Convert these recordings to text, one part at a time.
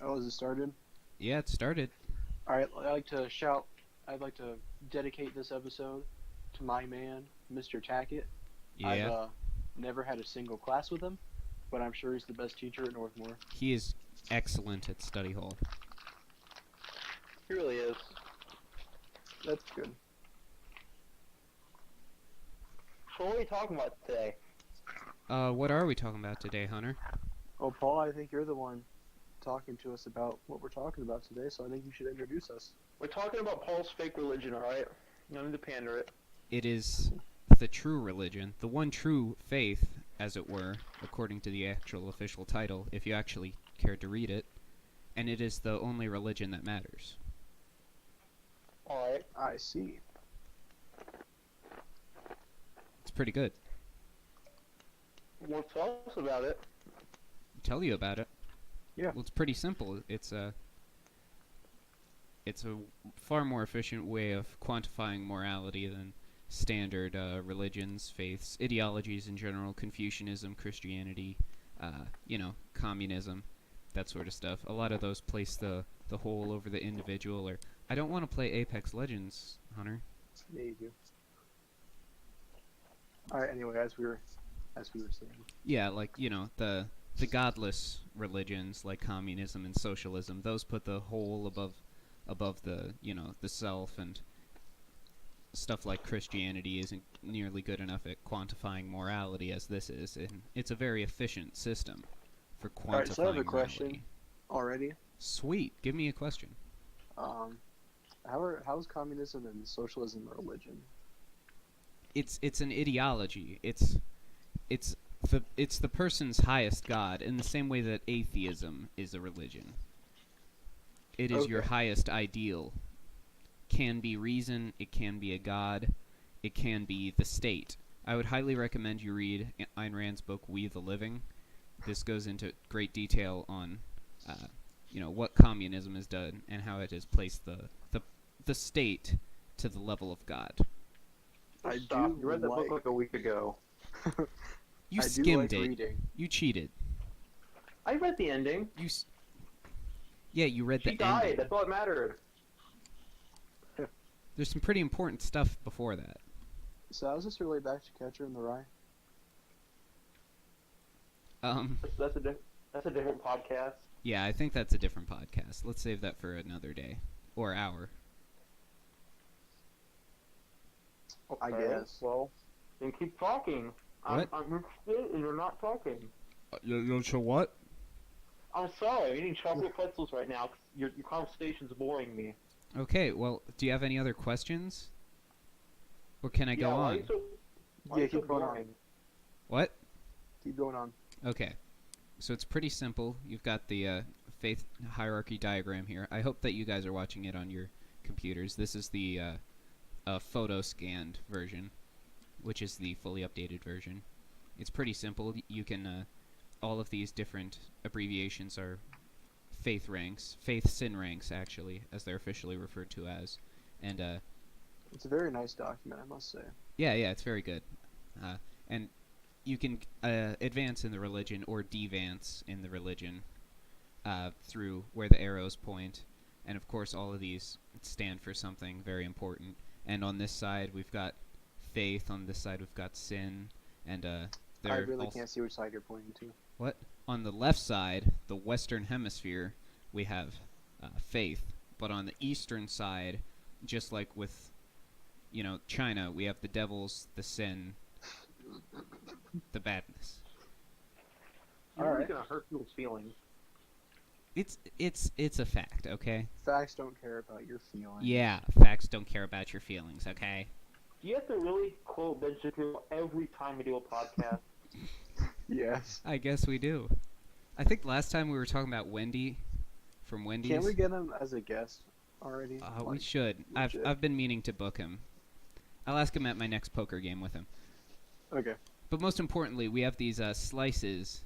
Oh, has it started? Yeah, it started. All right, I'd like to dedicate this episode to my man, Mr. Tackett. I've Yeah, never had a single class with him, but I'm sure he's the best teacher at Northmore. he is excellent at study hall. He really is. That's good. So what are we talking about today? What are we talking about today, Hunter? Oh, Paul, I think you're the one talking to us about what we're talking about today, so I think you should introduce us. We're talking about Paul's fake religion, alright? No need to pander it. It is the true religion, the one true faith, as it were, according to the actual official title, if you actually cared to read it, and it is the only religion that matters. Alright. I see. It's pretty good. Well, tell us about it. Tell you about it. Yeah. Well, it's pretty simple. It's a far more efficient way of quantifying morality than standard religions, faiths, ideologies in general, Confucianism, Christianity, communism, that sort of stuff. A lot of those place the whole over the individual. Or I don't want to play Apex Legends, Hunter. Yeah, you do. All right. Anyway, as we were saying. Yeah, like the godless religions like communism and socialism. Those put the whole above the the self, and stuff like Christianity isn't nearly good enough at quantifying morality as this is, and it's a very efficient system for quantifying All right. So I have a question morality. already. Sweet, give me a question. How's communism and socialism a religion? It's an ideology. It's the person's highest god, in the same way that atheism is a religion. It is your Okay. highest ideal. Can be reason, it can be a god, it can be the state. I would highly recommend you read Ayn Rand's book We the Living. This goes into great detail on what communism has done and how it has placed the state to the level of God. I Stop. do You read that like- book like a week ago. You I do skimmed like it. reading. You cheated. I read the ending. Yeah, you read She the died. ending. That's all that mattered. There's some pretty important stuff before that. So how's this relate back to Catcher in the Rye? That's a different podcast. Yeah, I think that's a different podcast. Let's save that for another day or hour. I guess. Well, then keep talking. What? I'm interested, and you're not talking. You'll show what? I'm sorry. I'm eating chocolate pretzels right now. 'Cause your conversation's boring me. Okay, well, do you have any other questions? Or can I go why are on? you so, why Yeah, are you so keep going on. boring? What? Keep going on. Okay. So it's pretty simple. You've got the faith hierarchy diagram here. I hope that you guys are watching it on your computers. This is the photo scanned version, which is the fully updated version. It's pretty simple. You can all of these different abbreviations are faith ranks, faith sin ranks actually, as they're officially referred to as. And It's a very nice document, I must say. yeah, it's very good. And you can advance in the religion or devance in the religion through where the arrows point. And of course, all of these stand for something very important. And on this side, we've got faith. On this side, we've got sin. And I really can't see which side you're pointing to. What? On the left side, the Western Hemisphere, we have faith. But on the Eastern side, just like with, China, we have the devils, the sin, the badness. You're really Alright. gonna hurt people's feelings. It's a fact, okay? Facts don't care about your feelings. Yeah, facts don't care about your feelings, okay? Do you have to really quote Ben Shapiro every time we do a podcast? Yes. I guess we do. I think last time we were talking about Wendy from Wendy's. Can't we get him as a guest already? We should. I've been meaning to book him. I'll ask him at my next poker game with him. Okay. But most importantly, we have these slices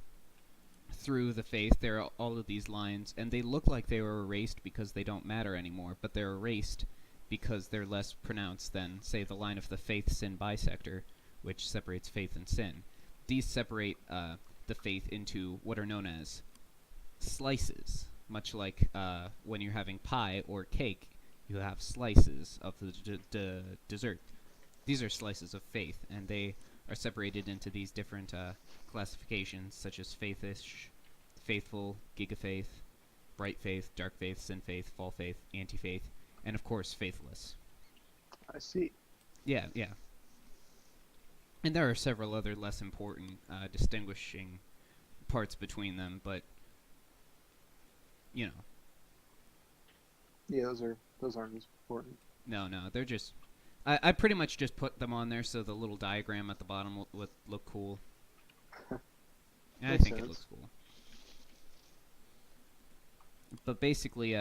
through the faith. There are all of these lines, and they look like they were erased because they don't matter anymore, but they're erased because they're less pronounced than, say, the line of the faith-sin bisector, which separates faith and sin. These separate the faith into what are known as slices, much like when you're having pie or cake, you have slices of the dessert. These are slices of faith, and they are separated into these different classifications, such as faithish, faithful, gigafaith, bright faith, dark faith, sin faith, fall faith, anti-faith, and of course faithless. I see. Yeah. And there are several other less important distinguishing parts between them, but you know. Yeah, those aren't as important. No, they're just. I pretty much just put them on there so the little diagram at the bottom would look cool. And I Makes think it sense. looks cool. But basically,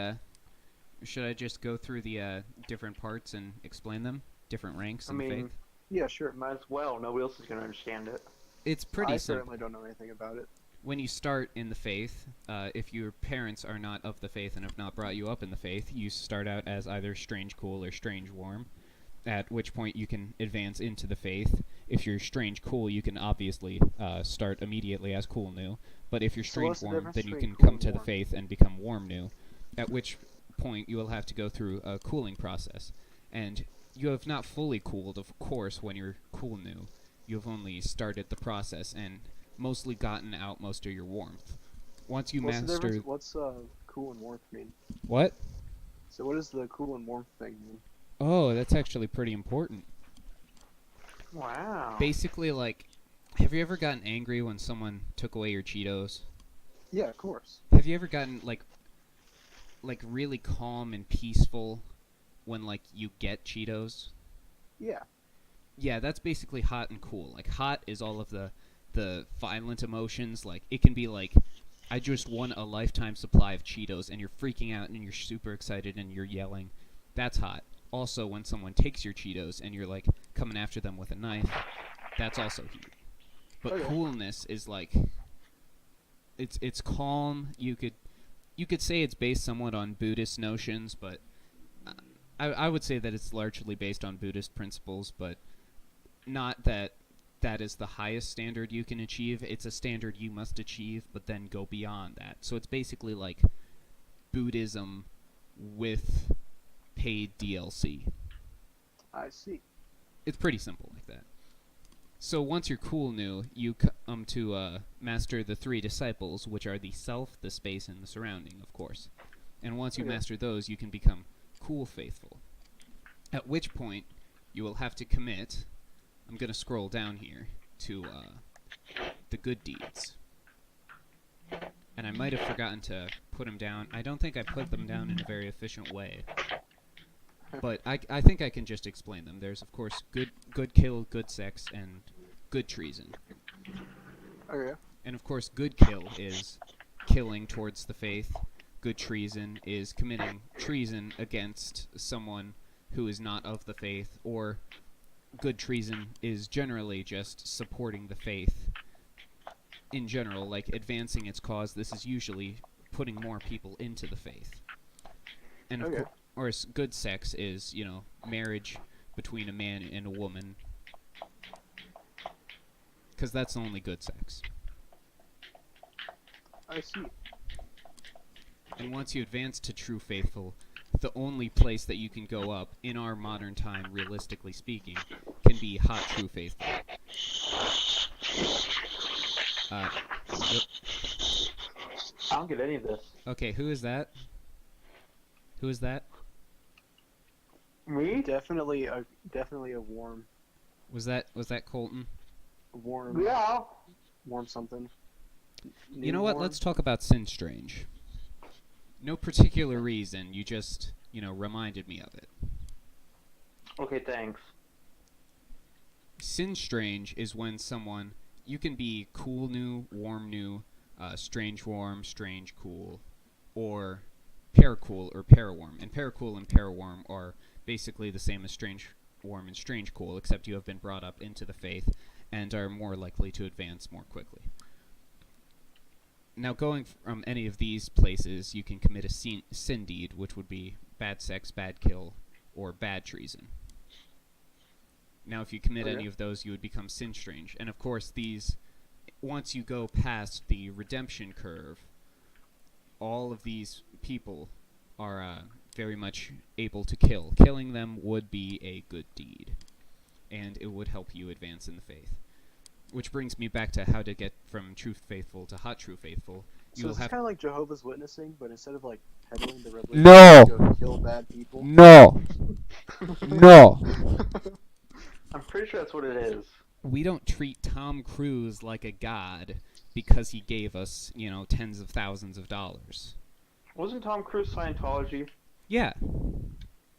should I just go through the different parts and explain them? Different ranks in faith? Yeah, sure. Might as well. Nobody else is going to understand it. It's pretty I simple. certainly don't know anything about it. When you start in the faith, if your parents are not of the faith and have not brought you up in the faith, you start out as either strange cool or strange warm, at which point you can advance into the faith. If you're strange cool, you can obviously start immediately as cool new, but if you're So strange what's the warm, difference then you between can cool come and to the warm? faith and become warm new, at which point you will have to go through a cooling process. And you have not fully cooled, of course, when you're cool new. You have only started the process and mostly gotten out most of your warmth. Once you What's the master... difference? What's cool and warmth mean? What? So what does the cool and warmth thing mean? Oh, that's actually pretty important. Wow. Basically, like, have you ever gotten angry when someone took away your Cheetos? Yeah, of course. Have you ever gotten, like really calm and peaceful when, like, you get Cheetos? Yeah. Yeah, that's basically hot and cool. Like, hot is all of the violent emotions. Like, it can be like, I just won a lifetime supply of Cheetos, and you're freaking out, and you're super excited, and you're yelling. That's hot. Also, when someone takes your Cheetos, and you're, like, coming after them with a knife, that's also heat. But Okay. coolness is, like, it's calm. You could say it's based somewhat on Buddhist notions, but I would say that it's largely based on Buddhist principles, but not that is the highest standard you can achieve. It's a standard you must achieve, but then go beyond that. So it's basically like Buddhism with paid DLC. I see. It's pretty simple like that. So once you're cool new, you come to master the 3 disciples, which are the self, the space, and the surrounding, of course. And once you Okay. master those, you can become cool faithful. At which point, you will have to commit... I'm going to scroll down here to the good deeds. And I might have forgotten to put them down. I don't think I put them down in a very efficient way. But I think I can just explain them. There's, of course, good kill, good sex, and good treason. Okay. And, of course, good kill is killing towards the faith. Good treason is committing treason against someone who is not of the faith, or... good treason is generally just supporting the faith in general, like advancing its cause. This is usually putting more people into the faith. And of Okay. course, good sex is, marriage between a man and a woman. Because that's the only good sex. I see. And once you advance to true faithful, the only place that you can go up, in our modern time, realistically speaking, can be hot true faithful. Yep. I don't get any of this. Okay, who is that? Who is that? Me? Definitely a warm Was that Kolton? Yeah. warm something. You know what? Warm? Let's talk about Sin Strange. No particular reason, you just, reminded me of it. Okay, thanks. Sin Strange is when someone, you can be cool new, warm new, strange warm, strange cool, or paracool or parawarm. And paracool and parawarm are basically the same as strange warm and strange cool, except you have been brought up into the faith and are more likely to advance more quickly. Now, going from any of these places, you can commit a sin deed, which would be bad sex, bad kill, or bad treason. Now, if you commit any of those, you would become Sin Strange. And, of course, these, once you go past the redemption curve, all of these people are very much able to kill. Killing them would be a good deed, and it would help you advance in the faith. Which brings me back to how to get from true faithful to hot true faithful. So it's kind of like Jehovah's Witnessing, but instead of like peddling the religion, No! you go kill bad people. No! No! I'm pretty sure that's what it is. We don't treat Tom Cruise like a god because he gave us, tens of thousands of dollars. Wasn't Tom Cruise Scientology? Yeah.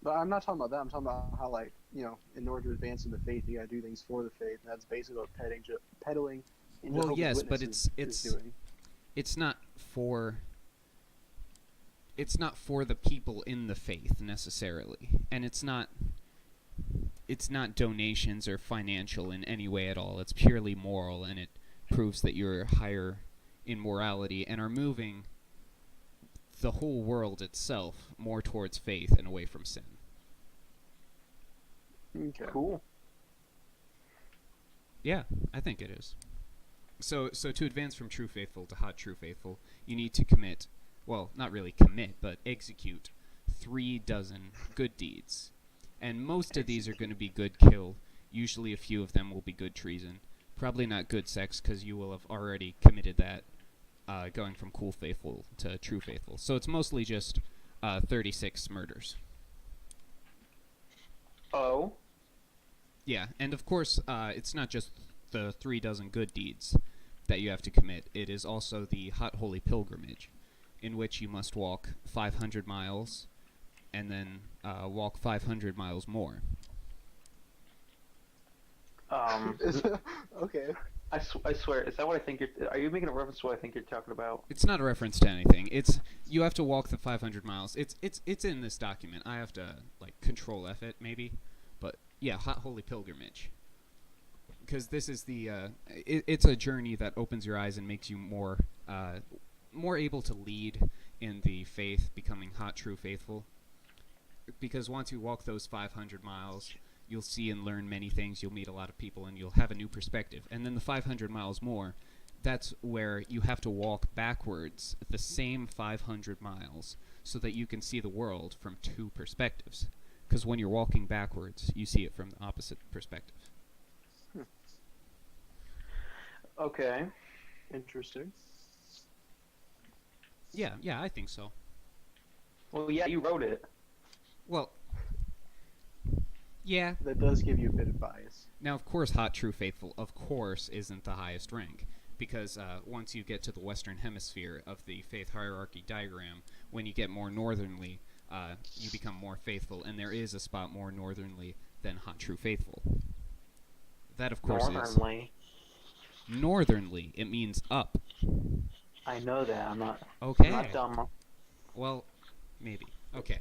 But I'm not talking about that. I'm talking about how, like, in order to advance in the faith, you gotta do things for the faith. And that's basically what peddling in Well, Jehovah's yes, but Witnesses is doing. it's not for the people in the faith necessarily, and it's not donations or financial in any way at all. It's purely moral, and it proves that you're higher in morality and are moving the whole world itself more towards faith and away from sin. Okay. Cool. Yeah, I think it is. So to advance from true faithful to hot true faithful, you need to commit, well, not really commit, but execute 36 good deeds. And most of these are going to be good kill. Usually a few of them will be good treason. Probably not good sex, because you will have already committed that, going from cool faithful to true faithful. So it's mostly just 36 murders. Oh. Yeah, and of course, it's not just the 36 good deeds that you have to commit. It is also the hot holy pilgrimage, in which you must walk 500 miles, and then walk 500 miles more. Okay. I swear, is that what I think are you making a reference to what I think you're talking about? It's not a reference to anything. You have to walk the 500 miles. It's in this document. I have to control F it maybe, but yeah, hot holy pilgrimage. Because this is it's a journey that opens your eyes and makes you more able to lead in the faith, becoming hot true faithful. Because once you walk those 500 miles, you'll see and learn many things, you'll meet a lot of people, and you'll have a new perspective. And then the 500 miles more, that's where you have to walk backwards the same 500 miles so that you can see the world from two perspectives. Because when you're walking backwards, you see it from the opposite perspective. Okay. Interesting. Yeah, I think so. Well, yeah, you wrote it. Well, yeah. That does give you a bit of bias. Now, of course, hot true faithful, of course, isn't the highest rank. Because once you get to the western hemisphere of the faith hierarchy diagram, when you get more northernly, you become more faithful, and there is a spot more northernly than hot true faithful. That, of course, Northernly. is northernly. It means up. I know that. I'm not. Okay. I'm not dumb. Well, maybe. Okay.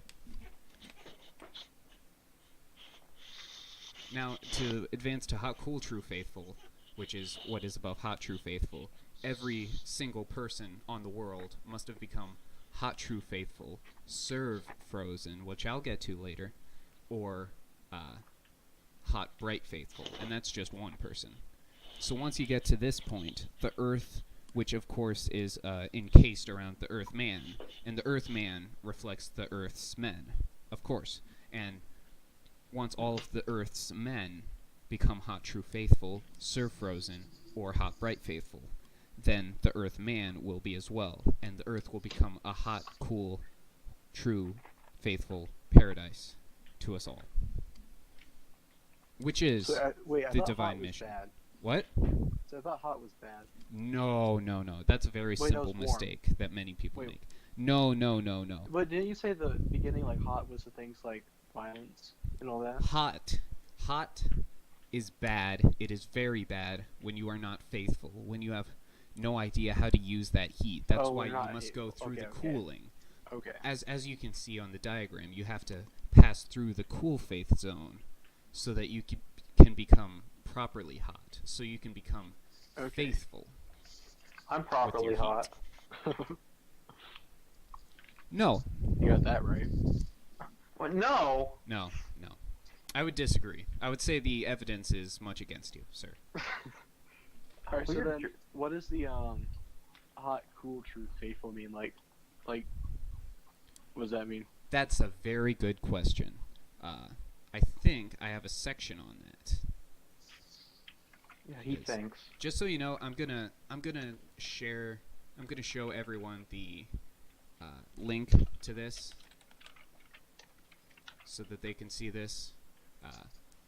Now, to advance to hot cool true faithful, which is what is above hot true faithful, every single person on the world must have become hot true faithful, serve frozen, which I'll get to later, or hot bright faithful, and that's just one person. So once you get to this point, the earth, which of course is encased around the earth man, and the earth man reflects the earth's men, of course, and once all of the earth's men become hot true faithful, serve frozen, or hot bright faithful, then the earth man will be as well, and the earth will become a hot, cool, true, faithful paradise to us all. Which is the divine mission. Bad. What? So I thought hot was bad. No. That's a very simple mistake that many people make. No. But didn't you say the beginning, hot was the things like violence and all that? Hot is bad. It is very bad when you are not faithful, when you have no idea how to use that heat. That's why you must go through the cooling. Okay. As you can see on the diagram, you have to pass through the cool faith zone so that you can become properly hot, so you can become faithful. I'm properly hot. No. You got that right. Well, no. No. I would disagree. I would say the evidence is much against you, sir. Alright, so then, what does the hot, cool, true, faithful mean? Like, what does that mean? That's a very good question. I think I have a section on that. Yeah, he Yes. thinks. Just so you know, I'm gonna show everyone the link to this so that they can see this.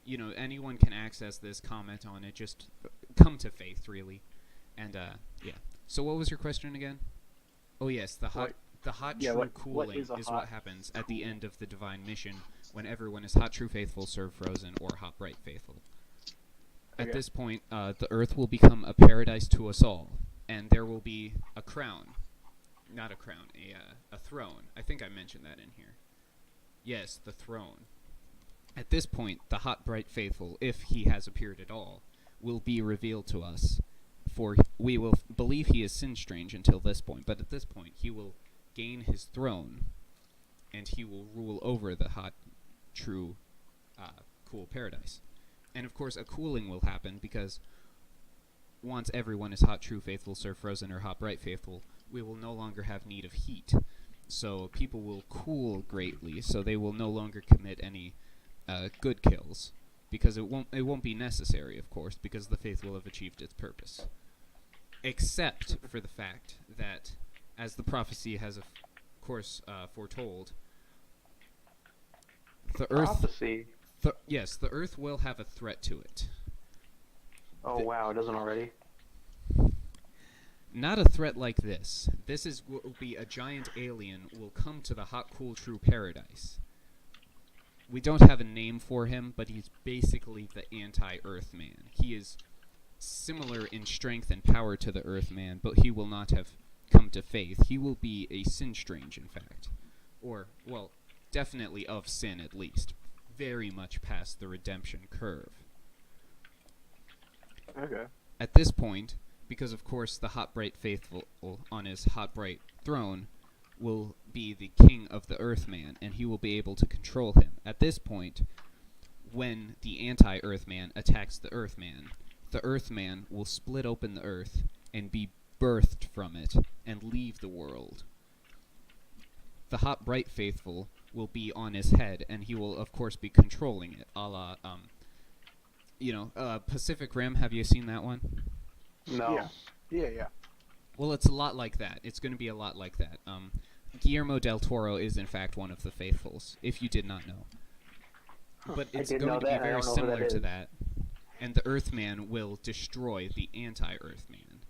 Anyone can access this, comment on it, just come to faith, really. And yeah. So what was your question again? Oh yes, the hot true cooling is what happens at the end of the divine mission when everyone is hot true faithful, serve frozen, or hot bright faithful. Okay. At this point, the earth will become a paradise to us all, and there will be a crown. Not a crown, a throne. I think I mentioned that in here. Yes, the throne. At this point, the hot bright faithful, if he has appeared at all, will be revealed to us, for we will believe he is sin strange until this point, but at this point he will gain his throne, and he will rule over the hot, true, cool paradise. And of course a cooling will happen, because once everyone is hot, true, faithful, serve frozen, or hot, bright, faithful, we will no longer have need of heat. So people will cool greatly, so they will no longer commit any good kills, because it won't be necessary, of course, because the faith will have achieved its purpose. Except for the fact that, as the prophecy has of course foretold, the earth... Prophecy? Yes, the earth will have a threat to it. Oh wow, it doesn't already? Not a threat like this. This will be a giant alien will come to the hot, cool, true paradise. We don't have a name for him, but he's basically the anti-Earth man. He is similar in strength and power to the Earth man, but he will not have come to faith. He will be a sin strange, in fact. Or, well, definitely of sin at least. Very much past the redemption curve. Okay. At this point, because of course the hot bright faithful on his hot bright throne will be the king of the Earthman, and he will be able to control him. At this point, when the anti-Earthman attacks the Earthman will split open the Earth and be birthed from it and leave the world. The hot bright faithful will be on his head, and he will of course be controlling it, a la Pacific Rim. Have you seen that one? No. Yeah. Well, it's a lot like that. It's going to be a lot like that. Guillermo del Toro is, in fact, one of the faithfuls, if you did not know. But it's going to be very similar to that. And the Earthman will destroy the anti-Earthman.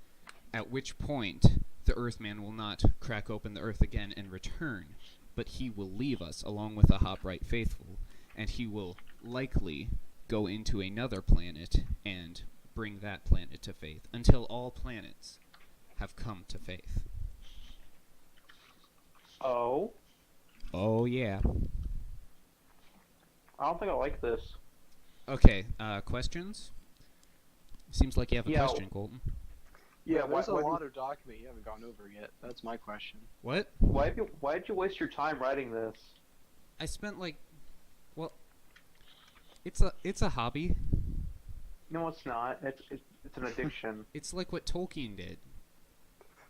At which point, the Earthman will not crack open the Earth again and return, but he will leave us along with the hot bright faithful, and he will likely go into another planet and bring that planet to faith, until all planets have come to faith. Oh? Oh, yeah. I don't think I like this. Okay, questions? Seems like you have a question, Kolton. Yeah, there's a lot of document you haven't gone over yet. That's my question. What? Why did you waste your time writing this? I spent it's a hobby. No, it's not. It's an addiction. It's like what Tolkien did.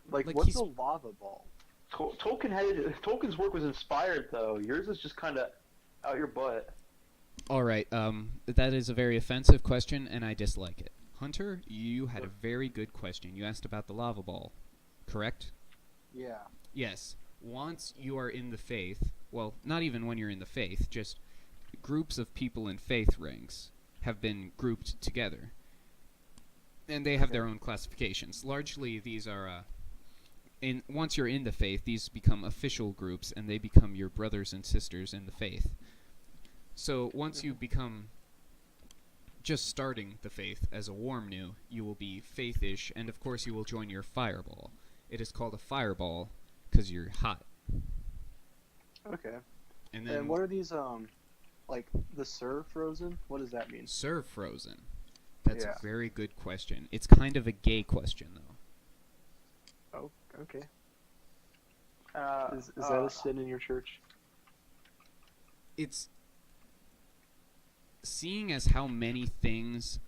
Like Like what's he's- a lava ball? Tolkien's work was inspired though. Yours is just kind of out your butt. All right, that is a very offensive question, and I dislike it. Hunter, you had a very good question. You asked about the lava ball, correct? Yeah. Yes. Once you are in the faith, well, not even when you're in the faith, just groups of people in faith ranks have been grouped together. And they have their own classifications. Largely, these are, once you're in the faith, these become official groups, and they become your brothers and sisters in the faith. So once you become just starting the faith as a warm new, you will be faithish, and of course you will join your fireball. It is called a fireball because you're hot. Okay. And then what are these like the serve frozen? What does that mean? serve frozen. That's Yeah. a very good question. It's kind of a gay question though. Oh, okay. Is that Uh, a sin in your church? It's seeing as how many things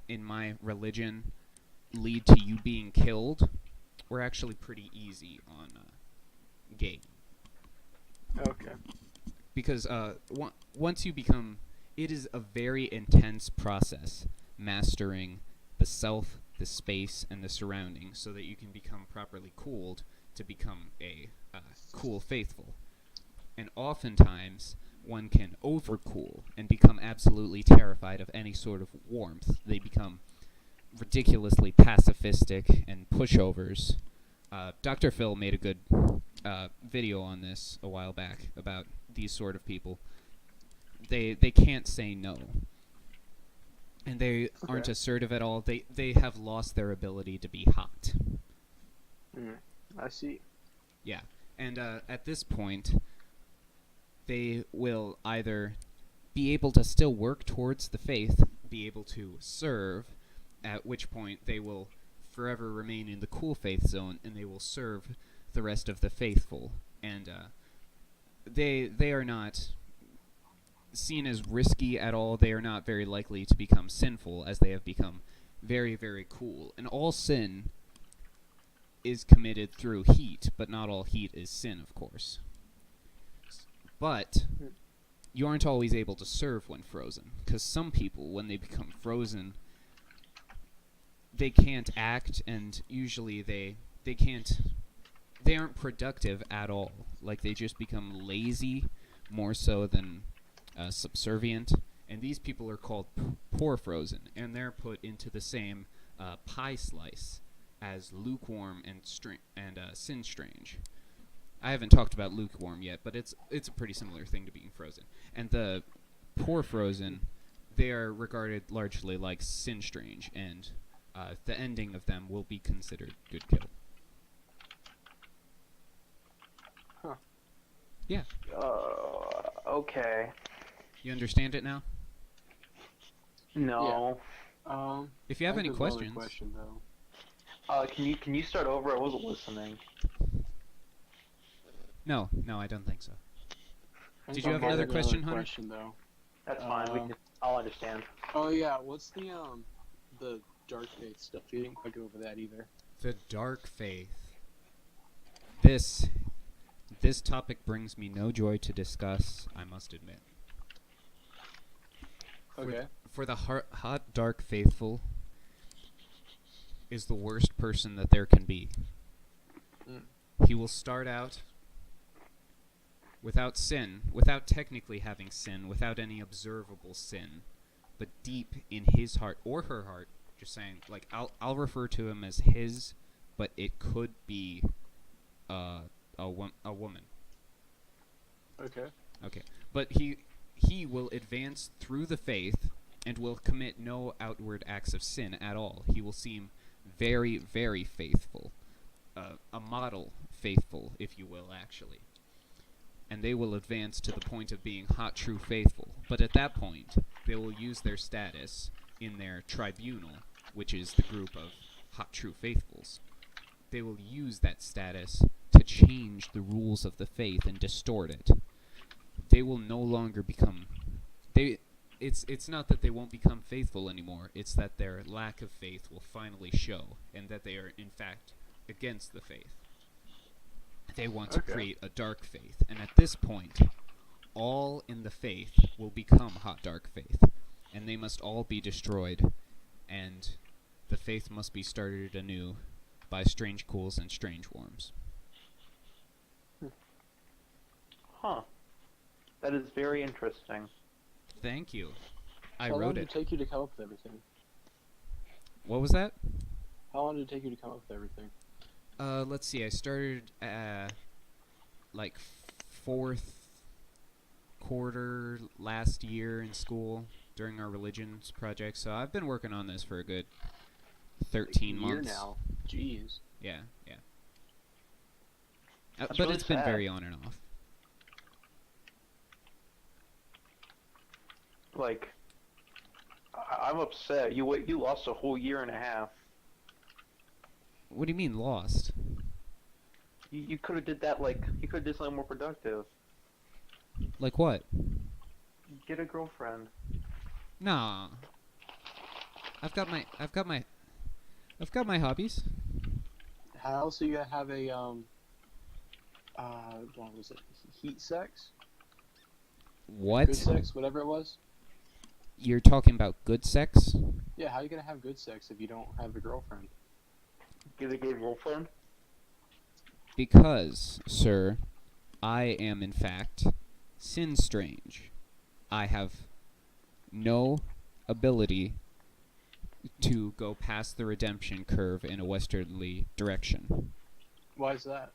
in my religion lead to you being killed. We're actually pretty easy on game. Okay. Because once you become, it is a very intense process mastering the self, the space, and the surroundings, so that you can become properly cooled to become a cool faithful. And oftentimes, one can overcool and become absolutely terrified of any sort of warmth. They become ridiculously pacifistic and pushovers. Dr. Phil made a good video on this a while back about these sort of people. They can't say no. And they aren't assertive at all. They have lost their ability to be hot. I see. Yeah. And at this point, they will either be able to still work towards the faith, be able to serve, at which point they will forever remain in the cool faith zone, and they will serve the rest of the faithful. And they are not seen as risky at all. They are not very likely to become sinful, as they have become very, very cool. And all sin is committed through heat, but not all heat is sin, of course. But you aren't always able to serve when frozen, because some people, when they become frozen, they can't act, and usually they aren't productive at all. Like, they just become lazy more so than subservient, and these people are called poor frozen, and they're put into the same pie slice as lukewarm and sin strange. I haven't talked about lukewarm yet, but it's a pretty similar thing to being frozen. And the poor frozen, they are regarded largely like sin strange, and the ending of them will be considered good kill. Huh. Yeah. Okay. You understand it now? No. If you have any questions. Question, though. Can you start over? I wasn't listening. No, I don't think so. I Did think you have I another have question, another Hunter? question, though. That's fine. I'll understand. Oh yeah, what's the dark faith stuff? You didn't quite go over that either. The dark faith. This topic brings me no joy to discuss, I must admit. Okay. For the hot dark faithful is the worst person that there can be. He will start out without sin, without technically having sin, without any observable sin, but deep in his heart or her heart, just saying, like, I'll refer to him as his, but it could be a woman. Okay. But he will advance through the faith and will commit no outward acts of sin at all. He will seem very, very faithful. A model faithful, if you will, actually. And they will advance to the point of being hot, true faithful. But at that point, they will use their status in their tribunal, which is the group of hot, true faithfuls. They will use that status to change the rules of the faith and distort it. They will no longer become... It's not that they won't become faithful anymore, it's that their lack of faith will finally show, and that they are, in fact, against the faith. They want to create a dark faith, and at this point, all in the faith will become hot dark faith, and they must all be destroyed, and the faith must be started anew by strange cools and strange worms. Huh. That is very interesting. Thank you. I How long wrote did it. it take you to come up with everything? What was that? How long did it take you to come up with everything? Let's see. I started like fourth quarter last year in school during our religions project. So I've been working on this for a good 13 months. Now. Jeez. Yeah. That's But really it's been sad. very on and off. Like, I'm upset. You lost a whole year and a half. What do you mean lost? You could have did that, you could have did something more productive. Like what? Get a girlfriend. Nah. I've got my hobbies. How else are you gonna have what was it? Heat sex? What? Good sex, whatever it was. You're talking about good sex? Yeah, how are you gonna have good sex if you don't have a girlfriend? Give a gay girlfriend. Because, sir, I am in fact sin strange. I have no ability to go past the redemption curve in a westerly direction. Why is that?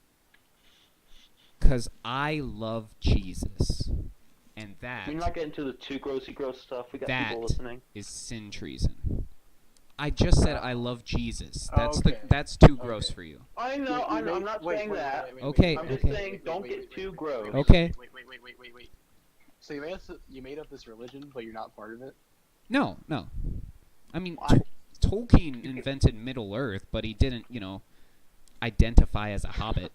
Because I love Jesus. And that Can you not get into the too gross stuff? We got That- people listening. is sin treason. I just said I love Jesus. That's Okay. that's too gross Okay. for you. I know. Wait, I'm not saying that. Okay, I'm just okay. saying don't get too gross. Okay. Wait. So you made up this religion, but you're not part of it? No. I mean, Why? Tolkien invented Middle Earth, but he didn't, identify as a hobbit.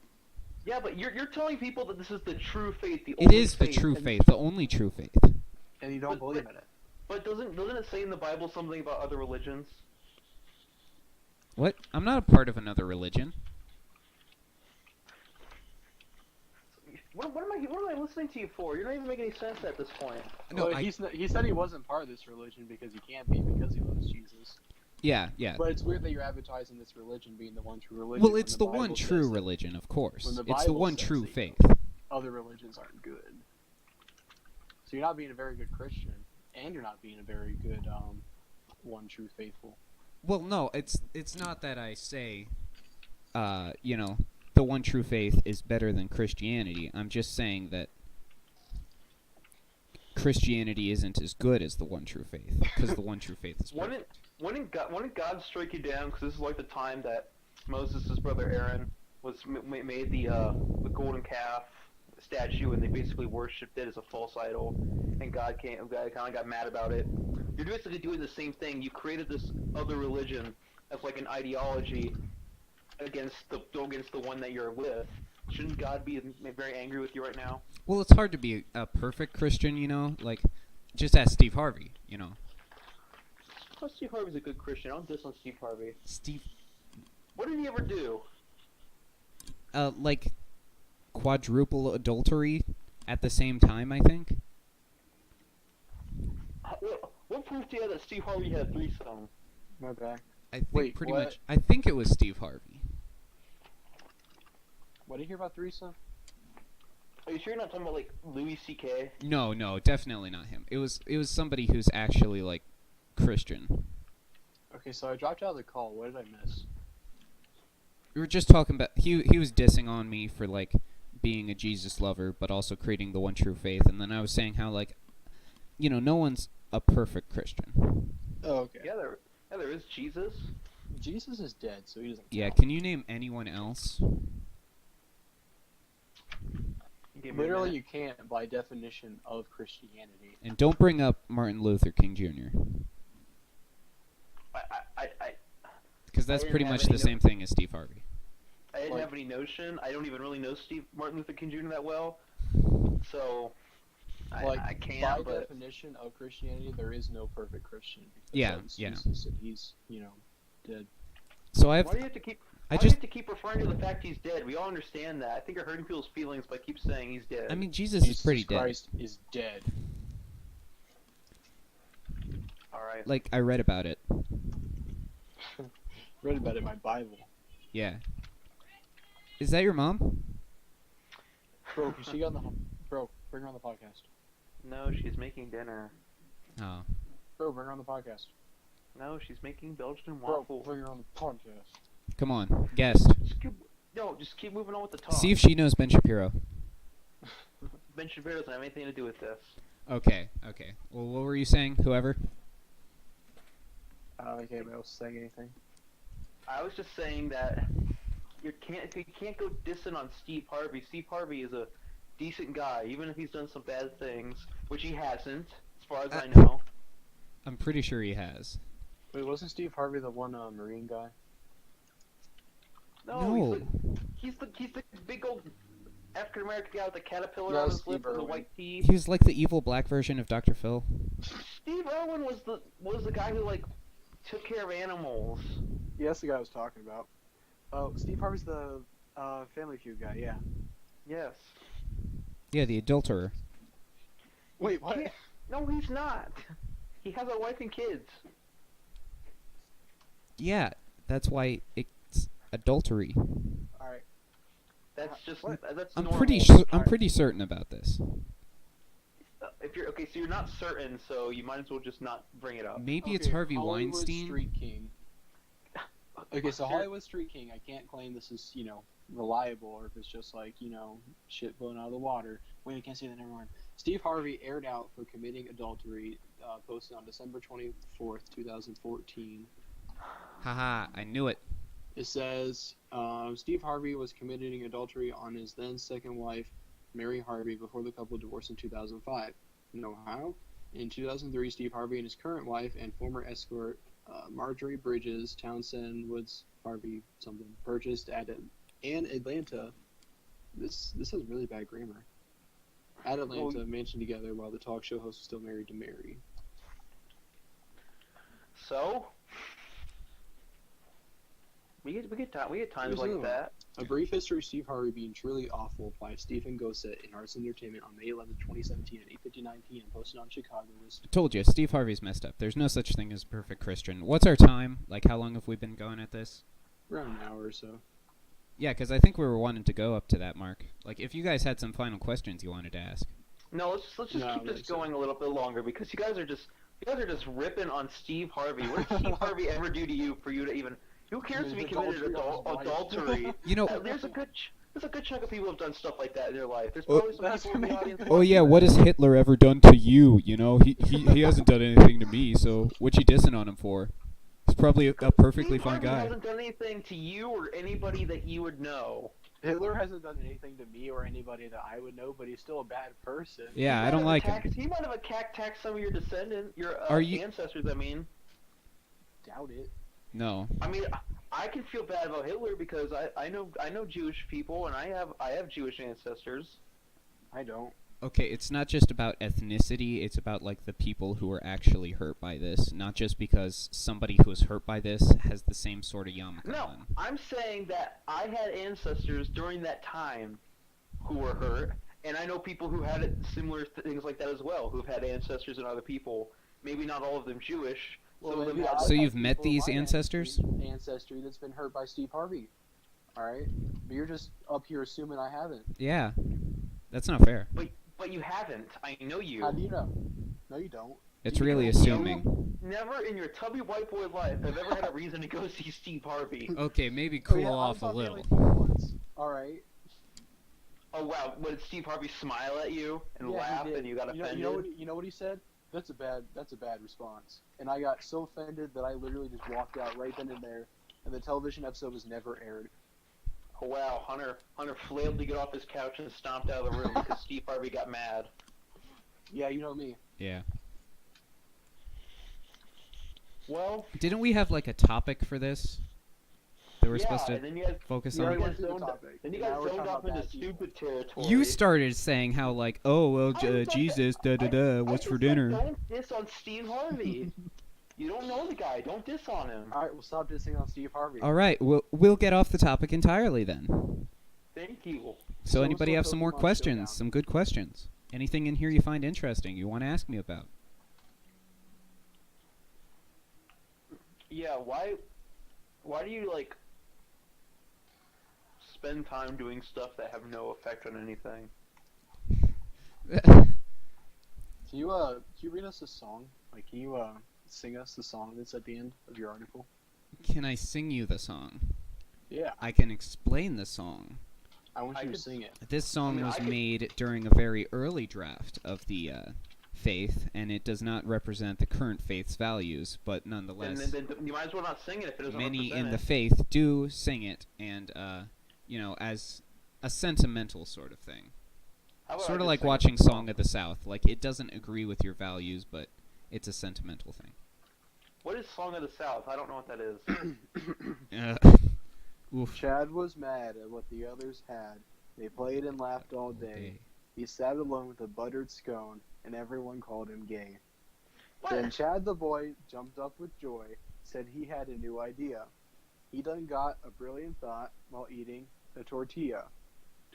Yeah, but you're telling people that this is the true faith. The It only is the faith, true and- faith, the only true faith. And you don't But- believe in it. But doesn't it say in the Bible something about other religions? What? I'm not a part of another religion. What am I listening to you for? You're not even making any sense at this point. No, Well, he said he wasn't part of this religion because he can't be because he loves Jesus. Yeah. But it's weird that you're advertising this religion being the one true religion. Well, when it's the Bible one says true that religion, of course. when the It's the Bible one says true that, you faith. know, other religions aren't good. So you're not being a very good Christian, and you're not being a very good one true faithful. Well, no, it's not that I say, the one true faith is better than Christianity. I'm just saying that Christianity isn't as good as the one true faith, because the one true faith is perfect. Wouldn't God strike you down? Because this is like the time that Moses' brother Aaron made the golden calf statue, and they basically worshipped it as a false idol, and God kind of got mad about it. You're basically doing the same thing. You created this other religion as like an ideology against the one that you're with. Shouldn't God be very angry with you right now? Well, it's hard to be a perfect Christian, Like, just ask Steve Harvey, Oh, Steve Harvey's a good Christian. I don't diss on Steve Harvey. Steve, What did he ever do? like, quadruple adultery at the same time, I think. What proof do you have that Steve Harvey had a threesome? My bad. I think Wait, pretty what? much. I think it was Steve Harvey. What did you hear about threesome? Are you sure you're not talking about like Louis C.K.? No, definitely not him. It was somebody who's actually like Christian. Okay, so I dropped out of the call. What did I miss? We were just talking about he was dissing on me for like being a Jesus lover, but also creating the one true faith, and then I was saying how like, no one's a perfect Christian. Oh, okay. Yeah, there is Jesus. Jesus is dead, so he doesn't. Yeah, count. can you name anyone else? Give me a Literally, minute. you can't by definition of Christianity. And don't bring up Martin Luther King Jr. I because that's didn't pretty have much any the same thing as Steve Harvey. didn't Like- have any notion. I don't even really know Martin Luther King Jr. that well, so I by can't. But definition of Christianity, there is no perfect Christian. Because Yeah, that's yeah. Jesus, and he's dead. So why do you have to keep? I Why do you just have to keep referring to the fact he's dead? We all understand that. I think you're hurting people's feelings by keep saying he's dead. I mean Jesus is pretty dead. Christ is dead. all right. Like I read about it. Read about it in my Bible. Yeah. Is that your mom? Bro, can she get on the bro? Bring her on the podcast. No, she's making dinner. Oh. Bro, bring her on the podcast. No, she's making Belgian Bro, waffles. bring her on the podcast. Come on, guest. Just keep moving on with the talk. See if she knows Ben Shapiro. Ben Shapiro doesn't have anything to do with this. Okay. Well, what were you saying? Whoever? I don't think anybody else is saying anything. I was just saying that you can't go dissing on Steve Harvey. Steve Harvey is a decent guy, even if he's done some bad things, which he hasn't, as far as I know. I'm pretty sure he has. Wait, wasn't Steve Harvey the one Marine guy? No. He's the big old African American guy with the caterpillar No, on his Steve lip and the Irwin. white teeth. He was like the evil black version of Dr. Phil. Steve Irwin was the guy who like took care of animals. Yeah, that's the guy I was talking about. Oh, Steve Harvey's the Family Feud guy, yeah. Yes. Yeah, the adulterer. Wait, what? Yeah. No, he's not. He has a wife and kids. Yeah, that's why it's adultery. All right. That's just What? that's I'm normal. pretty certain about this. If you're okay, so you're not certain, so you might as well just not bring it up. Maybe Okay, it's Harvey Hollywood Weinstein. Street King. Okay, so Sure. Hollywood Street King, I can't claim this is, reliable, or if it's just like, shit blown out of the water. Wait, I can't say that, never mind. Steve Harvey aired out for committing adultery, posted on December 24th, 2014. Haha, I knew it. It says, Steve Harvey was committing adultery on his then second wife, Mary Harvey, before the couple divorced in 2005. Know how? In 2003, Steve Harvey and his current wife and former escort, Marjorie Bridges Townsend Woods Harvey something, purchased in Atlanta. This has really bad grammar. At Atlanta, a mansion together while the talk show host was still married to Mary. So we get times like that. A Brief History of Steve Harvey Being Truly Awful by Stephen Gossett in Arts Entertainment on May 11, 2017 at 8:59 p.m. posted on Chicago was Told you, Steve Harvey's messed up. There's no such thing as a perfect Christian. What's our time? Like, how long have we been going at this? around an hour or so. Yeah, because I think we were wanting to go up to that mark. Like, if you guys had some final questions you wanted to ask. No, let's just keep this going a little bit longer because you guys are just ripping on Steve Harvey. What did Steve Harvey ever do to you for you to even? Who cares if he committed adultery? You know, There's a good chunk of people who have done stuff like that in their life. There's probably some people in the audience. oh yeah, what has Hitler ever done to you? You know, he hasn't done anything to me, so what you dissing on him for? He's probably a perfectly fine Steve Harvey guy. hasn't done anything to you or anybody that you would know. Hitler hasn't done anything to me or anybody that I would know, but he's still a bad person. Yeah, I don't like him. He might have attacked some of your ancestors. I mean, Doubt it. No. I mean, I can feel bad about Hitler because I know Jewish people and I have Jewish ancestors. I don't. Okay, it's not just about ethnicity, it's about, like, the people who are actually hurt by this, not just because somebody who is hurt by this has the same sort of yarmulke No, on. I'm saying that I had ancestors during that time who were hurt, and I know people who had similar things like that as well, who've had ancestors and other people, maybe not all of them Jewish. So you've met these ancestors? Ancestry that's been hurt by Steve Harvey. Alright? But you're just up here assuming I haven't. Yeah. That's not fair. But you haven't. I know you. How do you know? No, you don't. It's really assuming. Never in your tubby white boy life have ever had a reason to go see Steve Harvey. Okay, maybe cool off a little. Alright. Oh wow, what did Steve Harvey smile at you and laugh and you got offended? You know what he said? That's a bad response. And I got so offended that I literally just walked out right then and there, and the television episode was never aired. Oh wow, Hunter flailed to get off his couch and stomped out of the room because Steve Harvey got mad. Yeah, you know me. Yeah. Well, didn't we have, like, a topic for this? That we're supposed to focus on? Then you guys zoned off into stupid territory. You started saying how, like, oh, well, Jesus, what's for dinner? Don't diss on Steve Harvey. You don't know the guy. Don't diss on him. Alright, we'll stop dissing on Steve Harvey. Alright, we'll get off the topic entirely then. Thank you. So anybody have some more questions? Some good questions? Anything in here you find interesting you want to ask me about? Yeah, why do you, like, spend time doing stuff that have no effect on anything? Can you read us a song? Like, can you sing us the song that's at the end of your article? Can I sing you the song? Yeah. I can explain the song. I want you to sing it. This song was made during a very early draft of the faith, and it does not represent the current faith's values, but nonetheless, then you might as well not sing it if it doesn't many represent in the it. faith do sing it, and as a sentimental sort of thing. How about I Sort of just like sing watching it? Song of the South. Like, it doesn't agree with your values, but it's a sentimental thing. What is Song of the South? I don't know what that is. Oof. Chad was mad at what the others had. They played and laughed all day. He sat alone with a buttered scone, and everyone called him gay. Then Chad the boy jumped up with joy, said he had a new idea. He done got a brilliant thought while eating a tortilla.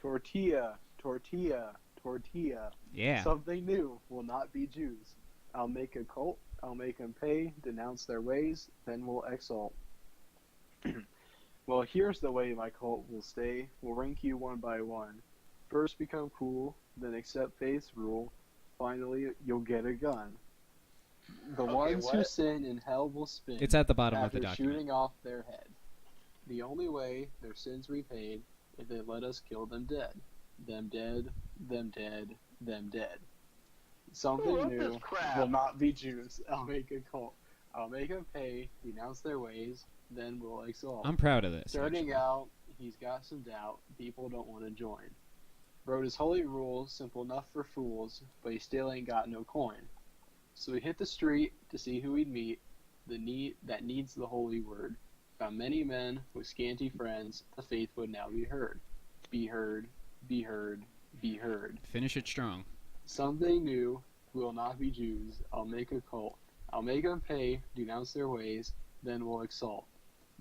Tortilla, tortilla, tortilla. Yeah. Something new will not be Jews. I'll make a cult. I'll make them pay, denounce their ways, then we'll exalt. Well, here's the way my cult will stay. We'll rank you one by one. First become cool, then accept faith's rule. Finally, you'll get a gun. The ones who sin in hell will spin. It's at the bottom of after the document. shooting off their head. The only way their sins repaid if they let us kill them dead. Them dead, them dead, them dead. Something new will not be Jews. I'll make a cult. I'll make them pay, denounce their ways, then we'll exalt. I'm proud of this. Starting actually. out, he's got some doubt. People don't want to join. Wrote his holy rules, simple enough for fools, but he still ain't got no coin. So he hit the street to see who he'd meet, that needs the holy word. Found many men with scanty friends, the faith would now be heard. Be heard, be heard, be heard. Finish it strong. Something new will not be Jews. I'll make a cult. I'll make them pay, denounce their ways, then we'll exalt.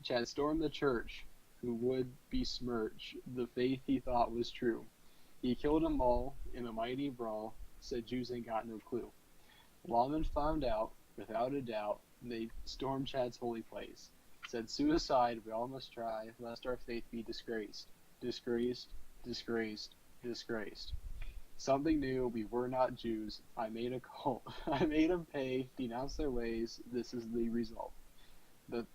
Chad stormed the church, who would besmirch the faith he thought was true. He killed them all in a mighty brawl, said Jews ain't got no clue. Lawmen found out, without a doubt, they stormed Chad's holy place. Said suicide we all must try, lest our faith be disgraced. Disgraced, disgraced, disgraced. Something new, we were not Jews. I made a cult. I made them pay, denounce their ways. This is the result. The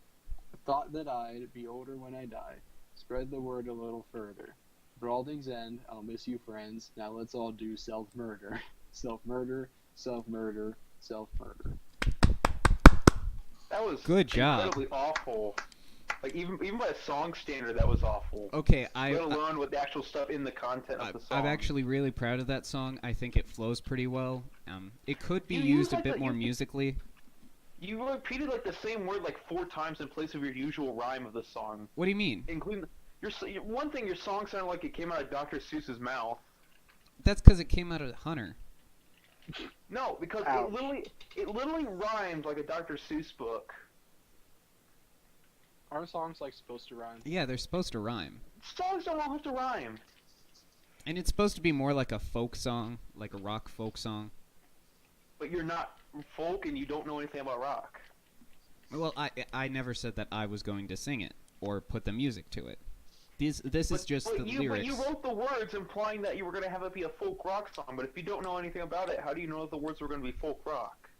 thought that I'd be older when I die. Spread the word a little further. For all things end, I'll miss you friends. Now let's all do self-murder. Self-murder, self-murder, self-murder. That was good job. Incredibly awful. Like even by a song standard, that was awful. Okay, let alone with the actual stuff in the content of the song. I'm actually really proud of that song. I think it flows pretty well. It could be used a bit more musically. You repeated like the same word like 4 times in place of your usual rhyme of the song. What do you mean? Including one thing, your song sounded like it came out of Dr. Seuss's mouth. That's because it came out of Hunter. No, because it literally rhymed like a Dr. Seuss book. Aren't songs like supposed to rhyme? Yeah, they're supposed to rhyme. Songs don't have to rhyme. And it's supposed to be more like a folk song, like a rock folk song. But you're not folk and you don't know anything about rock. Well, I never said that I was going to sing it or put the music to it. This is just the lyrics. But you wrote the words implying that you were going to have it be a folk rock song, but if you don't know anything about it, how do you know that the words were going to be folk rock?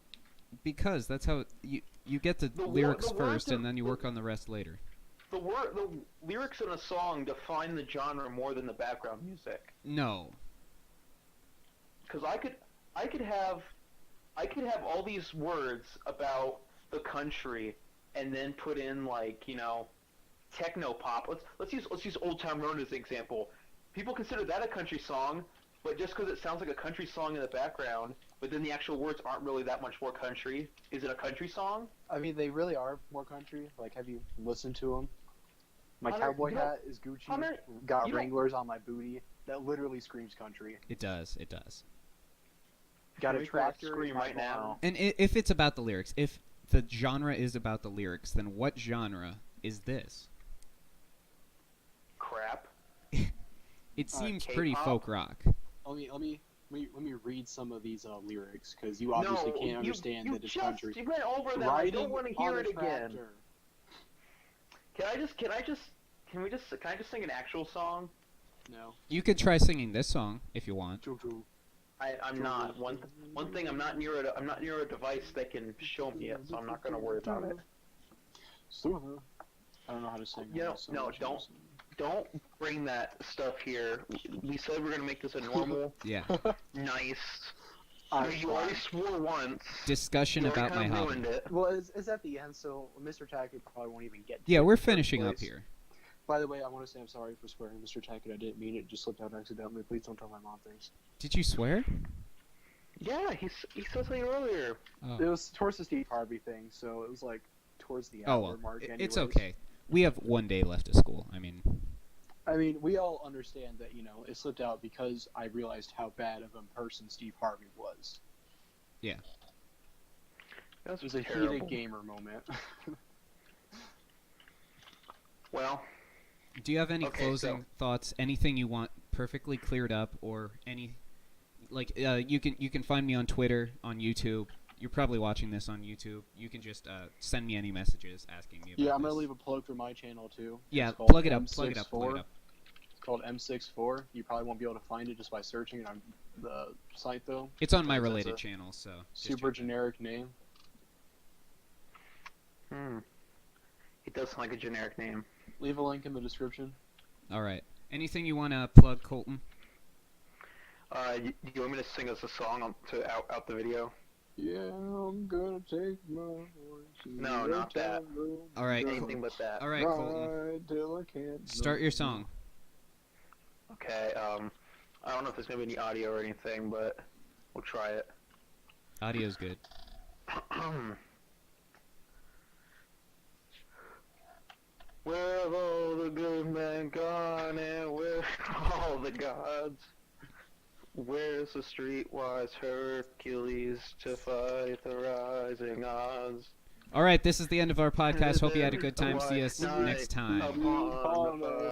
Because that's how you get the lyrics first, and then you work on the rest later. The lyrics in a song define the genre more than the background music. No. Because I could have all these words about the country, and then put in like techno pop. Let's use Old Town Road as an example. People consider that a country song, but just because it sounds like a country song in the background, but then the actual words aren't really that much more country, is it a country song? I mean, they really are more country. Like, have you listened to them? My cowboy hat is Gucci. Got Wranglers on my booty. That literally screams country. It does. It does. Got a tractor scream right now. And if it's about the lyrics, if the genre is about the lyrics, then what genre is this? Crap. It seems pretty folk rock. Let me read some of these lyrics, because you obviously can't understand that it's country. You went over them. I don't want to hear it again. Can I just sing an actual song? No. You could try singing this song if you want. I'm not. One thing, I'm not near a device that can show me it, so I'm not going to worry about it. I don't know how to sing. Don't bring that stuff here. We said we're going to make this a normal, nice. You already swore once. Discussion about my hobby. Well, it's at the end, so Mr. Tackett probably won't even get to Yeah, it we're finishing up here. By the way, I want to say I'm sorry for swearing, Mr. Tackett. I didn't mean it. Just slipped out accidentally. Please don't tell my mom things. Did you swear? Yeah, he said something earlier. Oh. It was towards the Steve Harvey thing, so it was like towards the hour mark. It's okay. We have one day left of school. I mean, we all understand that, it slipped out because I realized how bad of a person Steve Harvey was. Yeah. It was a heated gamer moment. Well. Do you have any closing thoughts? Anything you want perfectly cleared up or any, like you can find me on Twitter, on YouTube. You're probably watching this on YouTube. You can just send me any messages asking me about Yeah, I'm gonna this. leave a plug for my channel too. Yeah, It's called plug it up. Plug it up. M64. Plug it up. It's called M64. You probably won't be able to find it just by searching it on the site though. It's on my Because related that's a channel, so just Super check it out. generic name. It does sound like a generic name. Leave a link in the description. All right. Anything you want to plug, Kolton? You want me to sing us a song to out the video? Yeah, I'm gonna take my horse. No, not that. All right. Anything but that. All right, Kolton. Ride till I can't Start your song. Okay, I don't know if there's gonna be any audio or anything, but we'll try it. Audio's good. Where have all the good men gone, and where are all the gods? Where's the streetwise Hercules to fight the rising odds? All right, this is the end of our podcast. Hope you had a good time. See us next time. Upon the